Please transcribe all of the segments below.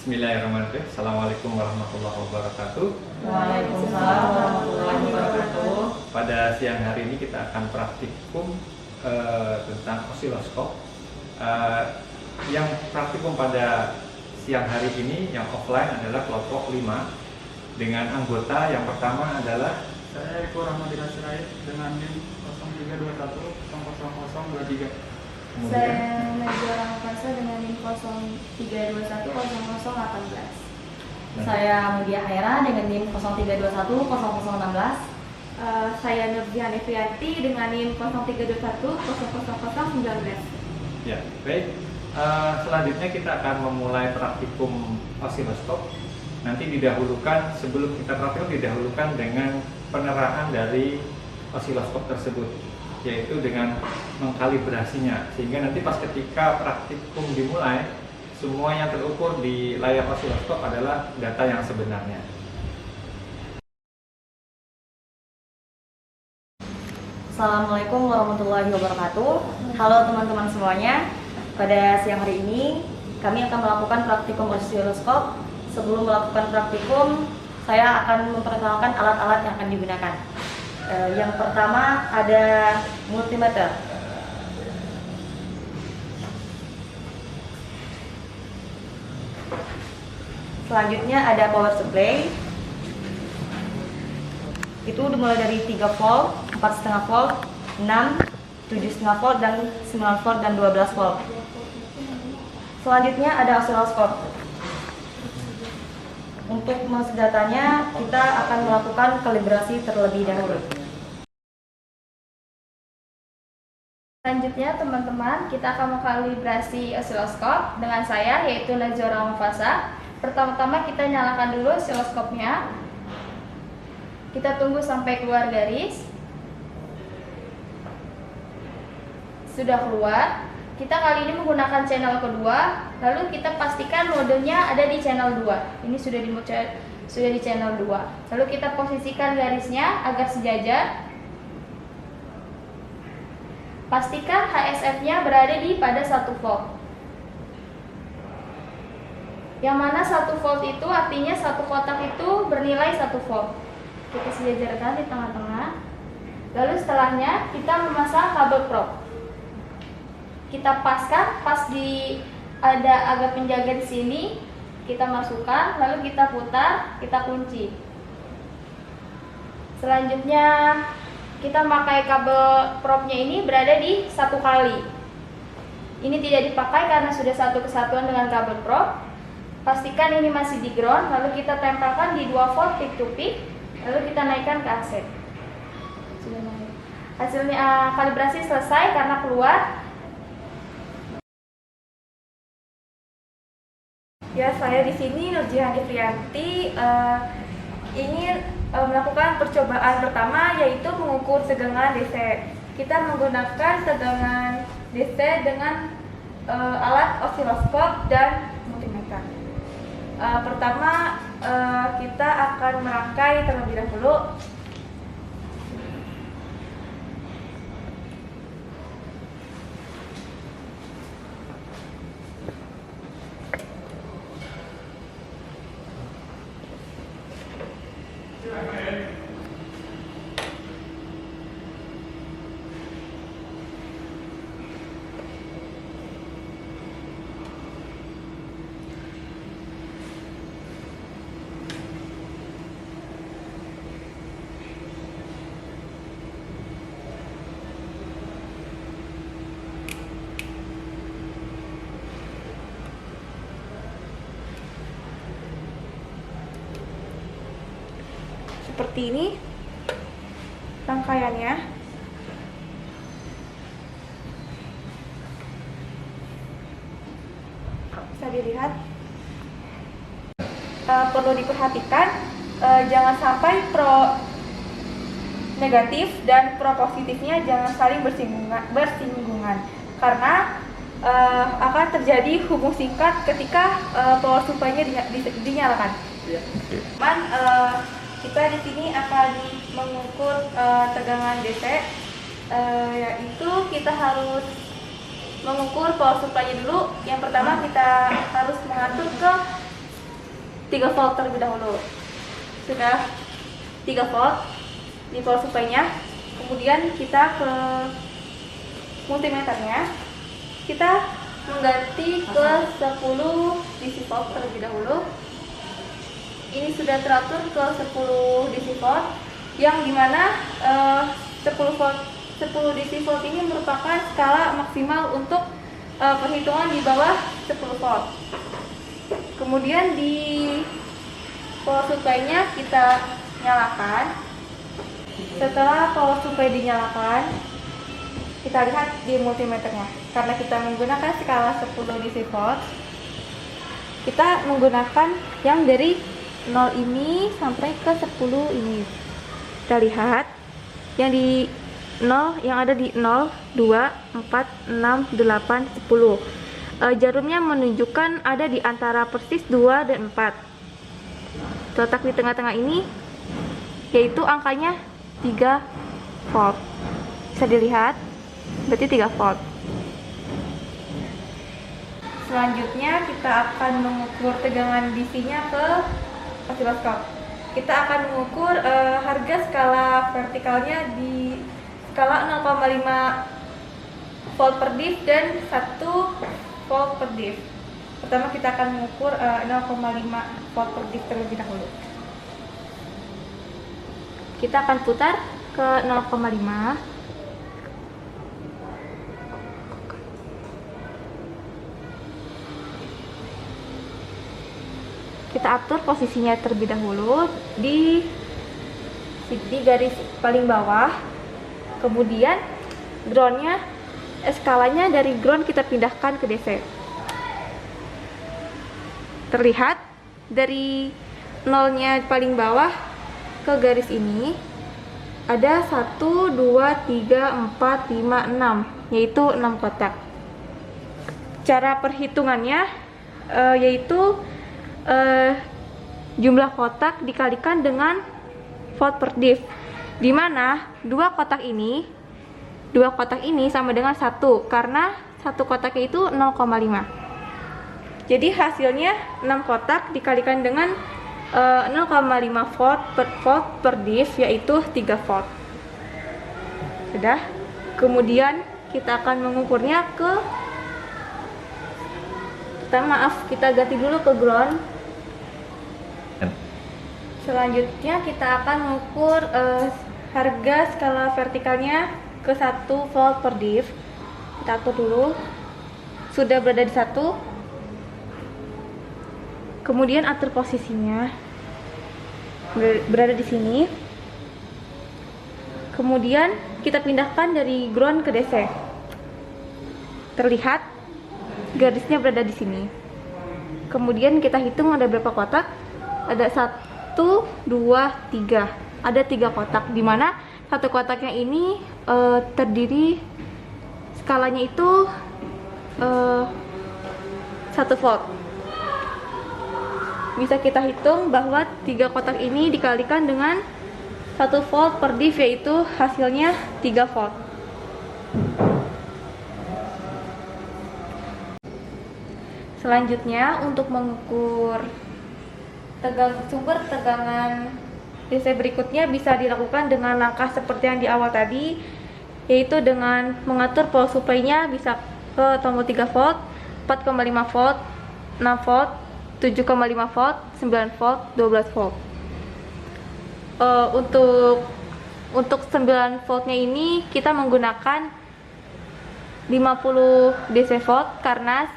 Bismillahirrahmanirrahim. Assalamualaikum warahmatullahi wabarakatuh. Waalaikumsalam warahmatullahi wabarakatuh. Pada siang hari ini kita akan praktikum tentang osiloskop. Yang praktikum pada siang hari ini yang offline adalah kelompok 5 dengan anggota yang pertama adalah Saya Eko Rahmadina Sirait dengan NIM 0321000023. Saya Najwa Rahmafasa dengan NIM 03210018. Saya Mudia Haira dengan NIM 03210016. Saya Nurjihan Evianti dengan NIM 0321000019. ya, baik. Selanjutnya kita akan memulai praktikum osiloskop. Nanti didahulukan, sebelum kita praktikum didahulukan dengan peneraan dari osiloskop tersebut, yaitu dengan mengkalibrasinya, sehingga nanti pas ketika praktikum dimulai, semua yang terukur di layar osiloskop adalah data yang sebenarnya. Assalamualaikum warahmatullahi wabarakatuh. Halo teman-teman semuanya. Pada siang hari ini kami akan melakukan praktikum osiloskop. Sebelum melakukan praktikum, saya akan memperkenalkan alat-alat yang akan digunakan. Yang pertama ada multimeter. Selanjutnya ada power supply. Itu dimulai dari 3 volt, 4,5 volt, 6, 7,5 volt, dan 9 volt, dan 12 volt. Selanjutnya ada osiloskop. Untuk metadanya, kita akan melakukan kalibrasi terlebih dahulu. Selanjutnya teman-teman, kita akan mengkalibrasi osiloskop dengan saya, yaitu Najwa Rahmafasa. Pertama-tama kita nyalakan dulu osiloskopnya. Kita tunggu sampai keluar garis. Sudah keluar. Kita kali ini menggunakan channel kedua, lalu kita pastikan modenya ada di channel 2. Ini sudah di channel 2. Lalu kita posisikan garisnya agar sejajar. Pastikan HSF-nya berada pada 1 volt. Yang mana 1 volt itu artinya satu kotak itu bernilai 1 volt. Kita sejajarkan di tengah-tengah. Lalu setelahnya kita memasang kabel prop. Kita paskan, pas ada agak penjaga di sini, kita masukkan, lalu kita putar, kita kunci. Selanjutnya kita memakai kabel propnya ini berada di 1 kali. Ini tidak dipakai karena sudah satu kesatuan dengan kabel prop. Pastikan ini masih di ground, lalu kita tempelkan di 2 volt peak to peak, lalu kita naikkan ke AC. Sudah naik. Hasilnya kalibrasi selesai karena keluar. Ya, saya di sini Nurjihan Evianti. Ini melakukan percobaan pertama, yaitu mengukur tegangan DC. Kita menggunakan tegangan DC dengan alat osiloskop dan multimeter. Pertama, kita akan merangkai terlebih dahulu. Seperti ini rangkaiannya. Bisa dilihat. Perlu diperhatikan, jangan sampai pro negatif dan pro positifnya jangan saling bersinggungan, karena akan terjadi hubung singkat ketika power supply-nya dinyalakan. Kita di sini akan mengukur tegangan DC, yaitu kita harus mengukur power supply-nya dulu. Yang pertama kita harus mengatur ke 3 volt terlebih dahulu. Sudah 3 volt di power supply-nya. Kemudian kita ke multimeternya. Kita mengganti ke 10 DC volt terlebih dahulu. Ini sudah teratur ke 10 DC volt, yang dimana 10 DC volt ini merupakan skala maksimal untuk perhitungan di bawah 10 volt. Kemudian di power supply-nya kita nyalakan. Setelah power supply dinyalakan, kita lihat di multimeternya. Karena kita menggunakan skala 10 DC volt, kita menggunakan yang dari 0 ini sampai ke 10 ini. Kita lihat yang di 0, yang ada di 0, 2, 4, 6, 8, 10. Jarumnya menunjukkan ada di antara persis 2 dan 4. Terletak di tengah-tengah ini, yaitu angkanya 3 volt. Bisa dilihat, berarti 3 volt. Selanjutnya kita akan mengukur tegangan DC-nya ke osiloskop. Kita akan mengukur harga skala vertikalnya di skala 0,5 volt per div dan 1 volt per div. Pertama kita akan mengukur 0,5 volt per div terlebih dahulu. Kita akan putar ke 0,5. Kita atur posisinya terlebih dahulu di garis paling bawah. Kemudian groundnya, skalanya dari ground kita pindahkan ke DC. Terlihat dari nolnya paling bawah ke garis ini ada 1, 2, 3, 4, 5, 6, yaitu 6 kotak. Cara perhitungannya yaitu jumlah kotak dikalikan dengan volt per div, di mana dua kotak ini sama dengan 1, karena satu kotaknya itu 0,5. Jadi hasilnya 6 kotak dikalikan dengan 0,5 volt per div, yaitu 3 volt. Sudah. Kemudian kita akan mengukurnya ke, kita ganti dulu ke ground. Selanjutnya kita akan mengukur harga skala vertikalnya ke 1 volt per div. Kita atur dulu. Sudah berada di 1. Kemudian atur posisinya. Berada di sini. Kemudian kita pindahkan dari ground ke DC. Terlihat garisnya berada di sini. Kemudian kita hitung ada berapa kotak. Ada 1, 2, 3. Ada 3 kotak, di mana satu kotaknya ini terdiri, skalanya itu 1 volt. Bisa kita hitung bahwa 3 kotak ini dikalikan dengan 1 volt per div, yaitu hasilnya 3 volt. Selanjutnya, untuk mengukur sumber tegangan DC berikutnya bisa dilakukan dengan langkah seperti yang di awal tadi, yaitu dengan mengatur power supply-nya bisa ke tombol 3 volt, 4,5 volt, 6 volt, 7,5 volt, 9 volt, 12 volt. Untuk 9 voltnya ini kita menggunakan 50 DC volt, karena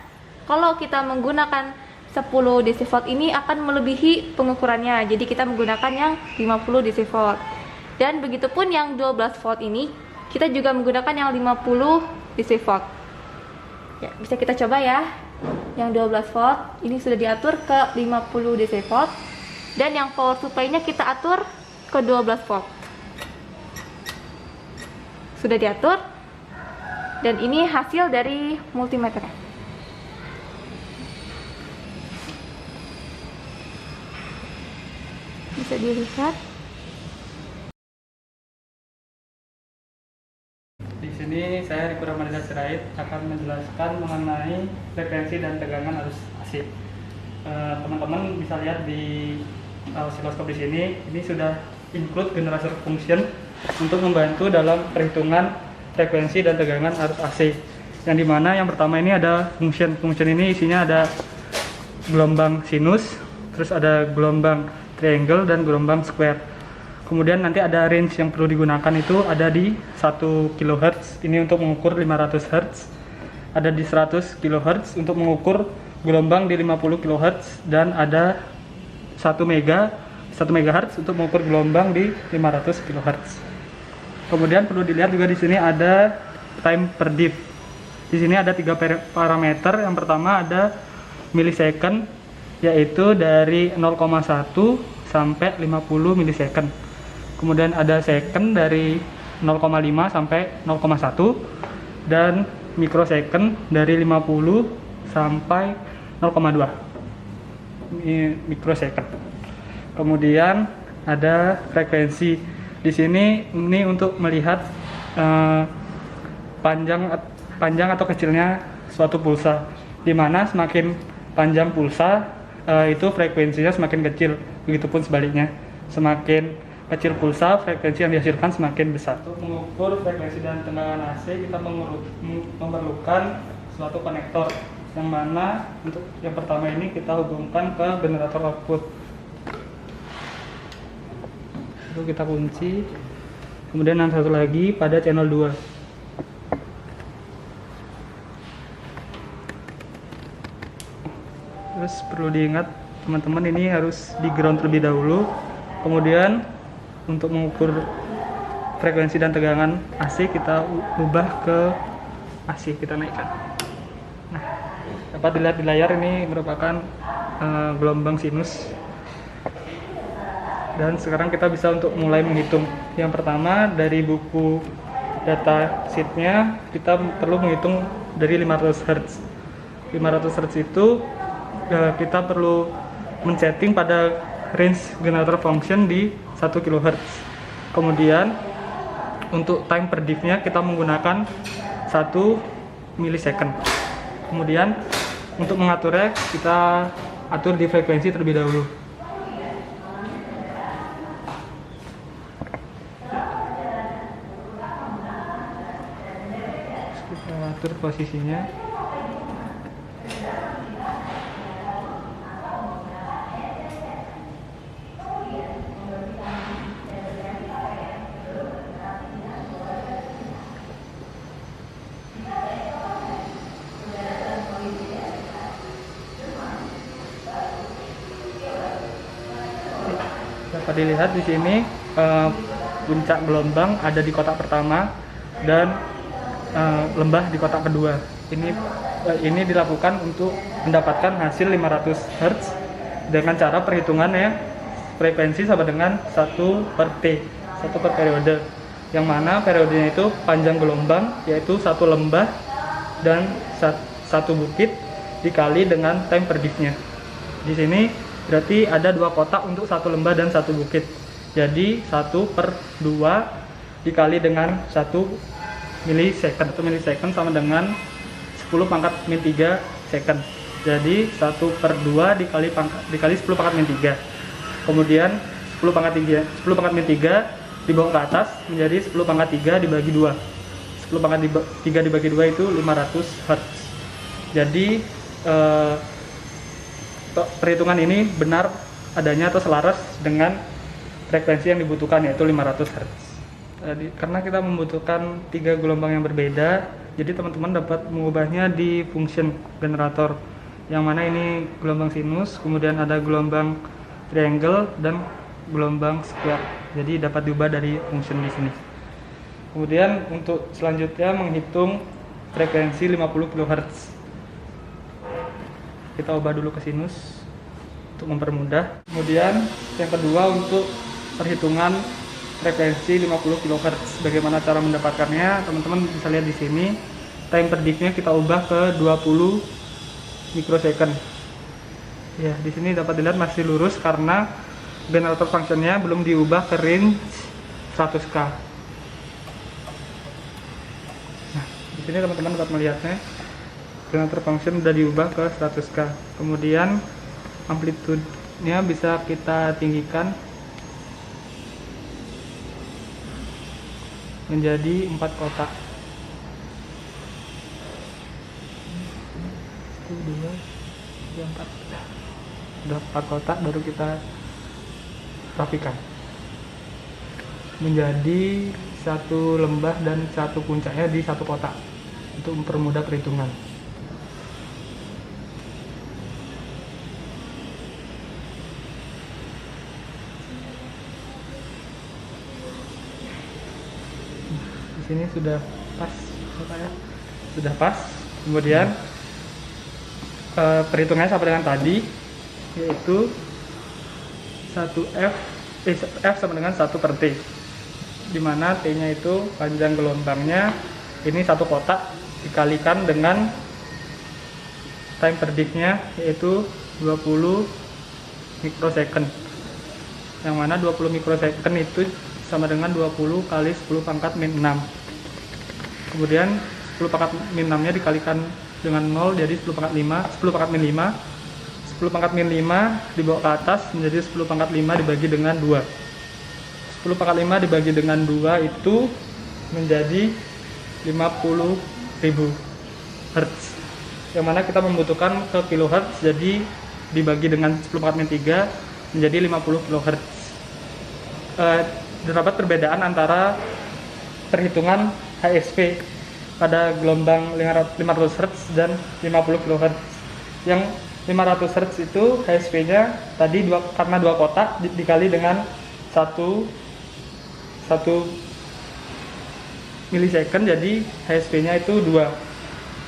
kalau kita menggunakan 10 DC volt ini akan melebihi pengukurannya. Jadi kita menggunakan yang 50 DC volt. Dan begitupun yang 12 volt ini kita juga menggunakan yang 50 DC volt. Ya, bisa kita coba ya. Yang 12 volt ini sudah diatur ke 50 DC volt, dan yang power supply-nya kita atur ke 12 volt. Sudah diatur, dan ini hasil dari multimeter. Bisa dilihat. Di sini saya Riko Ramadhan Sirait akan menjelaskan mengenai frekuensi dan tegangan arus AC. Teman-teman bisa lihat di osiloskop di sini, ini sudah include generator function untuk membantu dalam perhitungan frekuensi dan tegangan arus AC. Yang dimana yang pertama ini ada function. Function ini isinya ada gelombang sinus, terus ada gelombang triangle dan gelombang square. Kemudian nanti ada range yang perlu digunakan itu ada di 1 kHz, ini untuk mengukur 500 Hz. Ada di 100 kHz untuk mengukur gelombang di 50 kHz, dan ada 1 MHz untuk mengukur gelombang di 500 kHz. Kemudian perlu dilihat juga di sini ada time per diff. Di sini ada 3 parameter. Yang pertama ada millisecond, yaitu dari 0,1 sampai 50 millisecond. Kemudian ada second dari 0,5 sampai 0,1, dan microsecond dari 50 sampai 0,2. Ini microsecond. Kemudian ada frekuensi. Di sini ini untuk melihat panjang atau kecilnya suatu pulsa. Di mana semakin panjang pulsa itu frekuensinya semakin kecil. Begitupun sebaliknya, semakin kecil pulsa, frekuensi yang dihasilkan semakin besar. Untuk mengukur frekuensi dan tegangan AC, kita memerlukan suatu konektor, yang mana untuk yang pertama ini kita hubungkan ke generator output. Itu kita kunci. Kemudian yang satu lagi pada channel 2. Terus perlu diingat teman-teman, ini harus di ground terlebih dahulu. Kemudian untuk mengukur frekuensi dan tegangan AC, kita ubah ke AC, kita naikkan. Nah, dapat dilihat di layar ini merupakan gelombang sinus. Dan sekarang kita bisa untuk mulai menghitung. Yang pertama dari buku data sheetnya kita perlu menghitung dari 500 Hz. 500 Hz itu kita perlu men-setting pada range generator function di 1 kHz. Kemudian untuk time per diff-nya kita menggunakan 1 millisecond. Kemudian untuk mengaturnya kita atur di frekuensi terlebih dahulu. Kita atur posisinya. Dapat dilihat di sini puncak gelombang ada di kotak pertama dan lembah di kotak kedua. Ini dilakukan untuk mendapatkan hasil 500 Hz dengan cara perhitungannya frekuensi sama dengan 1 per T, 1 per periode. Yang mana periodenya itu panjang gelombang, yaitu 1 lembah dan 1 bukit dikali dengan time per diff-nya. Di sini berarti ada 2 kotak untuk 1 lembah dan 1 bukit. Jadi 1 per 2 dikali dengan 1 millisecond. 1 millisecond sama dengan 10 pangkat min 3 second. Jadi 1 per 2 dikali 10 pangkat min 3. Kemudian 10 pangkat min 3 dibawa ke atas menjadi 10 pangkat 3 dibagi 2. 10 pangkat 3 dibagi 2 itu 500 Hz. Jadi perhitungan ini benar adanya atau selaras dengan frekuensi yang dibutuhkan, yaitu 500 Hz. Karena kita membutuhkan 3 gelombang yang berbeda, jadi teman-teman dapat mengubahnya di function generator, yang mana ini gelombang sinus, kemudian ada gelombang triangle dan gelombang square. Jadi dapat diubah dari function di sini. Kemudian untuk selanjutnya menghitung frekuensi 50 kHz. Kita ubah dulu ke sinus untuk mempermudah. Kemudian yang kedua untuk perhitungan frekuensi 50 kHz. Bagaimana cara mendapatkannya? Teman-teman bisa lihat di sini. Time per diff-nya kita ubah ke 20 microsecond. Ya, di sini dapat dilihat masih lurus karena generator function-nya belum diubah ke range 100K. Nah, di sini teman-teman dapat melihatnya. Generator function sudah diubah ke 100K. Kemudian amplitude-nya bisa kita tinggikan menjadi 4 kotak. 1, 2, 3, 4. Udah 4 kotak baru kita rapikan menjadi satu lembah dan satu puncaknya di satu kotak untuk mempermudah perhitungan. Di sini sudah pas, sudah pas. Kemudian perhitungannya sama dengan tadi, yaitu 1F sama dengan 1 per T, dimana T nya itu panjang gelombangnya ini 1 kotak dikalikan dengan time per diff nya yaitu 20 mikrosecond, yang mana 20 mikrosecond itu sama dengan 20 kali 10 pangkat min 6. Kemudian 10 pangkat min 6 nya dikalikan dengan 0 jadi 10 pangkat 5, 10 pangkat min 5. 10 pangkat min 5 dibawa ke atas menjadi 10 pangkat 5 dibagi dengan 2. 10 pangkat 5 dibagi dengan 2 itu menjadi 50.000 Hz, yang mana kita membutuhkan ke kilohertz, jadi dibagi dengan 10 pangkat min 3 menjadi 50 kHz. Terdapat perbedaan antara perhitungan HSP pada gelombang 500 Hz dan 50 kHz. Yang 500 Hz itu HSP-nya tadi karena 2 kotak dikali dengan 1 milisecond, jadi HSP-nya itu 2.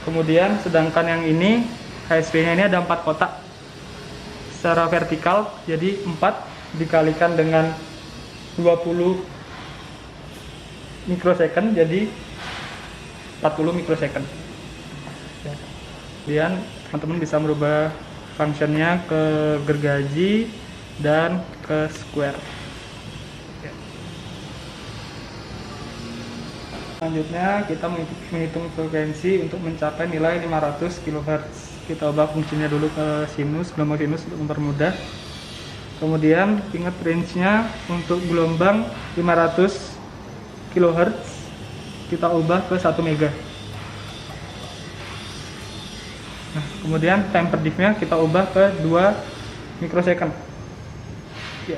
Kemudian sedangkan yang ini HSP-nya ini ada 4 kotak secara vertikal, jadi 4 dikalikan dengan 20 mikrosecond jadi 40 mikrosecond. Kemudian teman-teman bisa merubah functionnya ke gergaji dan ke square. Selanjutnya kita menghitung frekuensi untuk mencapai nilai 500 kHz. Kita ubah fungsinya dulu ke sinus, gelombang sinus untuk mempermudah. Kemudian ingat range-nya untuk gelombang 500 kHz kita ubah ke 1 mega. Nah, kemudian time per diff-nya kita ubah ke 2 mikrosecond. Ya.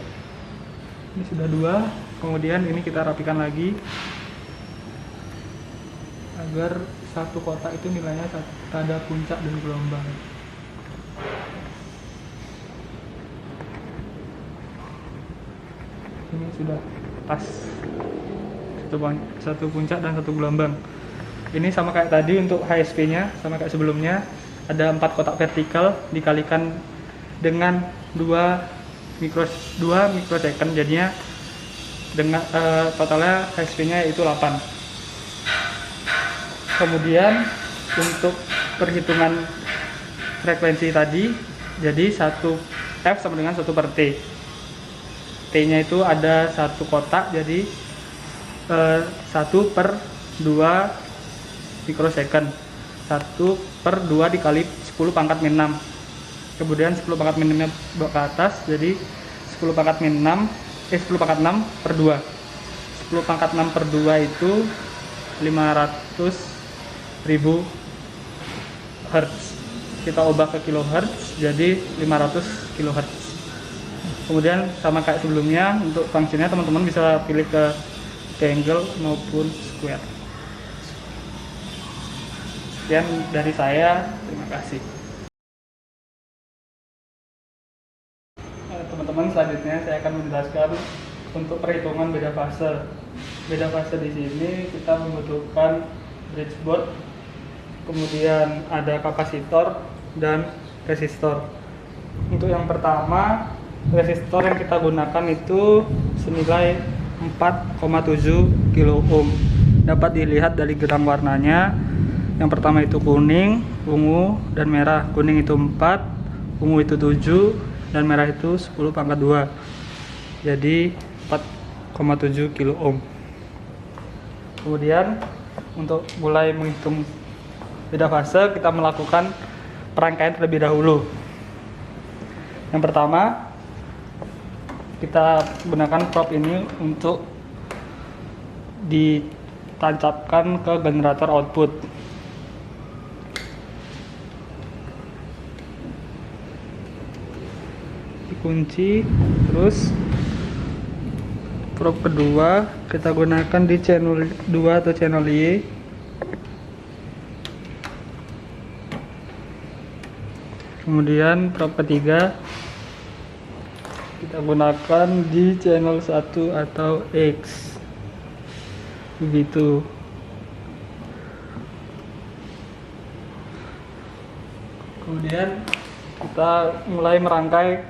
Ini sudah 2. Kemudian ini kita rapikan lagi agar satu kotak itu nilainya ada puncak dan gelombang. Ini sudah pas, satu puncak dan satu gelombang. Ini sama kayak tadi untuk HSP-nya, sama kayak sebelumnya. Ada 4 kotak vertikal dikalikan dengan 2 mikrosecond, jadinya dengan totalnya HSP-nya itu 8. Kemudian untuk perhitungan frekuensi tadi, jadi 1F sama dengan 1 per T. T-nya itu ada 1 kotak, jadi 1 per 2 mikrosecond. 1 per 2 dikali 10 pangkat min 6. Kemudian 10 pangkat min 6 bawa ke atas, jadi 10 pangkat 6 per 2. 10 pangkat 6 per 2 itu 500.000 Hz. Kita ubah ke kilohertz jadi 500 kHz. Kemudian sama kayak sebelumnya, untuk fungsinya teman-teman bisa pilih ke triangle maupun square. Sekian dari saya, terima kasih. Teman-teman, selanjutnya saya akan menjelaskan untuk perhitungan beda fase. Beda fase di sini kita membutuhkan breadboard, kemudian ada kapasitor dan resistor. Untuk yang pertama, resistor yang kita gunakan itu senilai 4,7 kilo ohm. Dapat dilihat dari gram warnanya. Yang pertama itu kuning, ungu, dan merah. Kuning itu 4, ungu itu 7, dan merah itu 10 pangkat 2. Jadi 4,7 kilo ohm. Kemudian untuk mulai menghitung beda fase, kita melakukan perangkaian terlebih dahulu. Yang pertama, kita gunakan prop ini untuk ditancapkan ke generator output. Dikunci, terus prop kedua kita gunakan di channel 2 atau channel Y. Kemudian prop ketiga kita gunakan di channel 1 atau X. Begitu. Kemudian kita mulai merangkai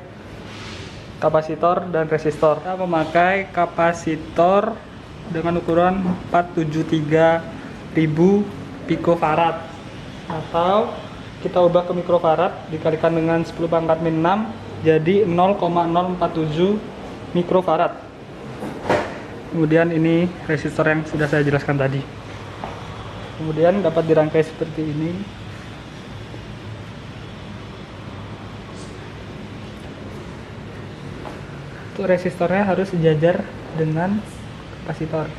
kapasitor dan resistor. Kita memakai kapasitor dengan ukuran 473.000 picofarad, atau kita ubah ke mikrofarad dikalikan dengan 10⁻⁶ jadi 0,047 mikrofarad. Kemudian ini resistor yang sudah saya jelaskan tadi. Kemudian dapat dirangkai seperti ini. Untuk resistornya harus sejajar dengan kapasitor.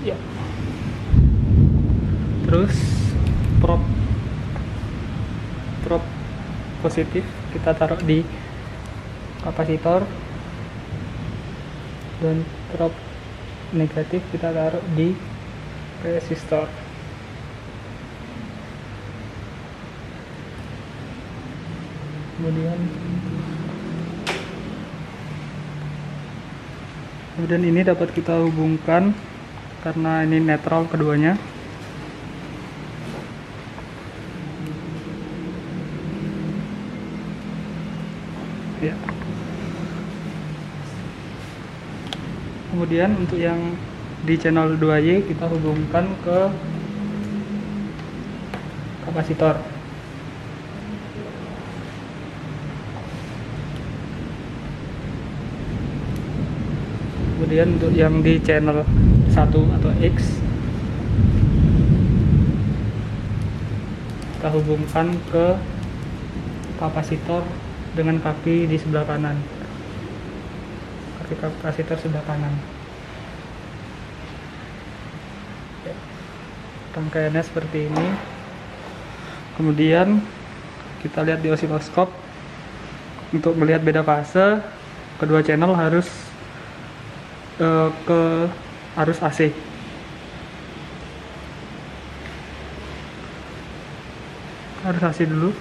Ya. Terus prop positif kita taruh di kapasitor dan prop negatif kita taruh di resistor. Kemudian ini dapat kita hubungkan karena ini netral keduanya. Ya. Kemudian untuk yang di channel 2Y kita hubungkan ke kapasitor. Kemudian untuk yang di channel 1 atau X kita hubungkan ke kapasitor dengan kaki di sebelah kanan, kaki kapasitor sebelah kanan. Rangkaiannya seperti ini. Kemudian kita lihat di osiloskop. Untuk melihat beda fase, kedua channel harus ke arus AC. Arus AC dulu.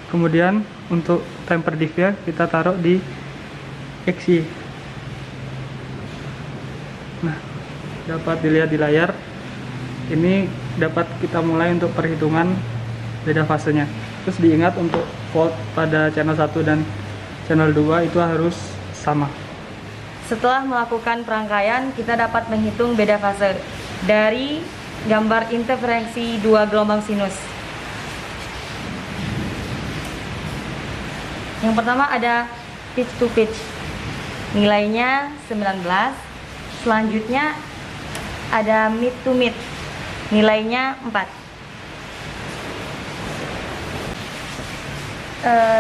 Kemudian untuk temper diff-nya kita taruh di XY. Nah, dapat dilihat di layar. Ini dapat kita mulai untuk perhitungan beda fasenya. Terus diingat untuk volt pada channel 1 dan channel 2 itu harus sama. Setelah melakukan perangkaian, kita dapat menghitung beda fase dari gambar interferensi dua gelombang sinus. Yang pertama ada pitch to pitch, nilainya 19. Selanjutnya ada mid to mid, nilainya 4.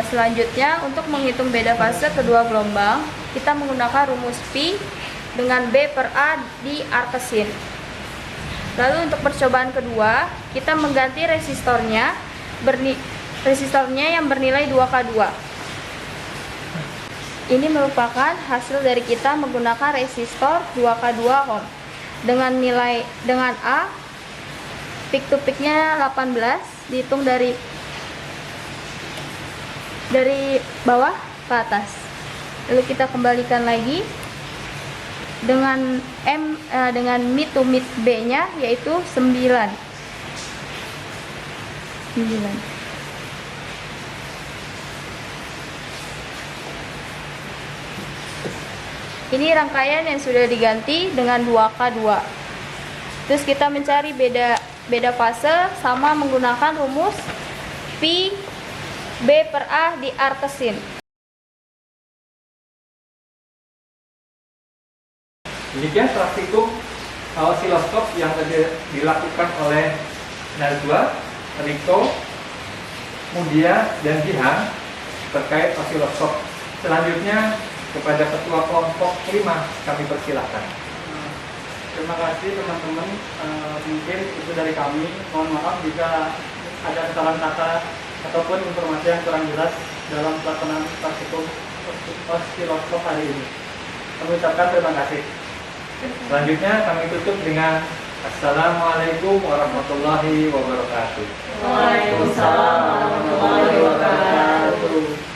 Selanjutnya untuk menghitung beda fase kedua gelombang, kita menggunakan rumus Pi dengan B per A di arkesin. Lalu untuk percobaan kedua, kita mengganti resistornya yang bernilai 2K2. Ini merupakan hasil dari kita menggunakan resistor 2K2 ohm dengan A peak to peaknya 18, dihitung dari bawah ke atas. Lalu kita kembalikan lagi dengan mid to mid B-nya yaitu 9. Ini rangkaian yang sudah diganti dengan 2K2. Terus kita mencari beda beda fase sama menggunakan rumus Pi B per A di artesin. Demikian praktikum osiloskop yang dilakukan oleh Najwa, Riko, Mudia, dan Jihan terkait osiloskop. Selanjutnya kepada Ketua Kelompok 5 kami persilahkan. Terima kasih teman-teman. Mungkin itu dari kami. Mohon maaf jika ada kesalahan kata ataupun informasi yang kurang jelas dalam pelaksanaan praktikum osiloskop hari ini. Kami ucapkan terima kasih. Selanjutnya kami tutup dengan Assalamualaikum warahmatullahi wabarakatuh. Waalaikumsalam warahmatullahi wabarakatuh.